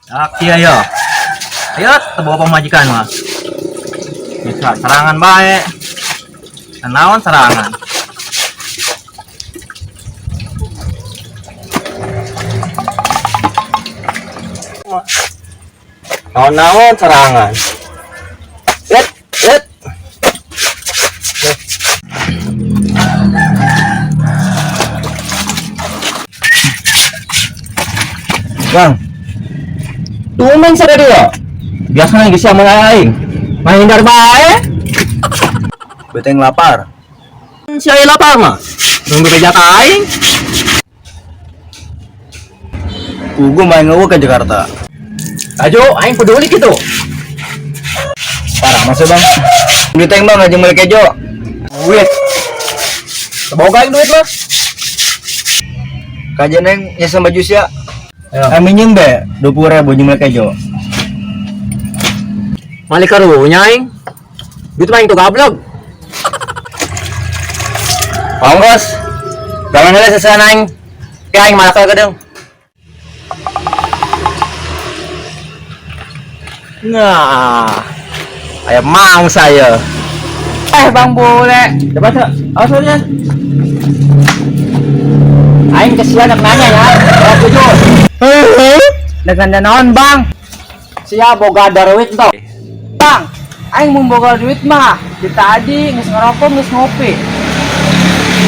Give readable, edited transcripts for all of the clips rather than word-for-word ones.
Aki ayo. Ayo bawa pemajikan mah. Bisa serangan baik. Naon serangan. Naon serangan. Let. Bang, tumen sa dia. Biasanya geus mun aing. Mahindar bae. Beteng lapar. Si aing lapar mah. Nunggu beja ka aing. Ugu main ngeuweuk ke Jakarta. Ajo, aing peduli gitu. Parah masih bang. Duit aing bang aja mulai kejo. Duit. Semoga aing duit mah. Kajian aing nyesa baju sia. Aing minjem be 20.000 jumlah kejo. Malik karunya aing. Duit mah aing tuh gablog. Ongkos. Jangan heula sesan aing. Ke aing malah ka gedeng. Nah. Aya mang saya. Bang boleh. Coba tuh. Asalnya. Aing kesian nanya ya. Jujur. Dengan naon bang? Sia boga duit toh. Bang, aing mau boga duit mah. Kita tadi geus ngerokok geus ngopi.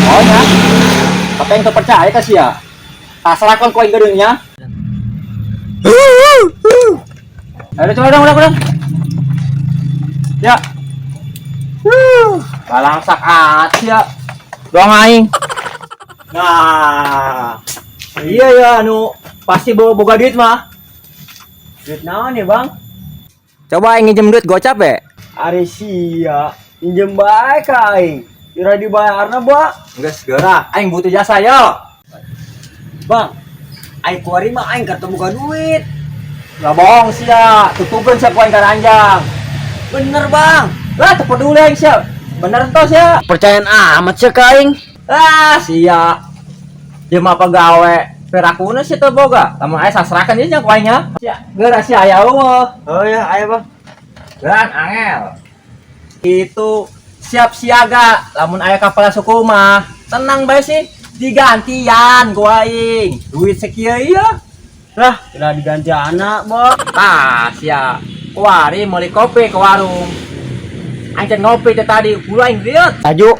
Oh ya. Tapi yang percaya ka sia. Pasrahkan koin gedengnya. Ayo coba dong. Ya. Balang sakat ya. Doang aing. Nah. Iya ya anu pasti boga duit mah. Duit naon ya, Bang? Coba aing nginjem duit gocap ya? Ari sia, pinjem bae ka aing. Kira dibayarna, Ba? Geus geura, aing butuh jasa yo. Bang, aing kuari mah aing kartu buka duit. Lah bohong sia, tutupin sia poin karanjang. Bener, Bang. Lah teu peduli aing sia. Bener tos sia. Percayaan amat sia ka aing. Ah, sia. Dia mah pagawe perakuna sih tuh boga. Lamun aya sasrakan ieu nya kuanya. Sia, geura sia aya eueuh. Oh ya, aya Bang. Geran angel. Itu siap siaga lamun aya kepala suku mah. Tenang bae sih, digantian ku aing. Duit sekieu ieu. Lah, kira diganti anak, Bos. Tah, sia. Kuari meuli kopi ke warung. Aing can ngopi teh tadi, kudu aing lieur. Aju,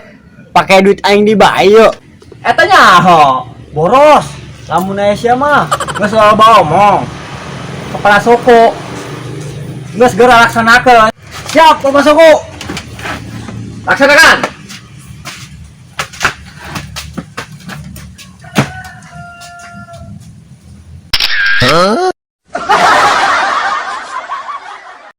pake duit aing dibae yeuh. Eta nyaho? Boros. Lamun aya sia mah geus loba omong. Kepala suku. Geus geura laksanakeun. Siap, kepala suku. Laksanakan. Huh?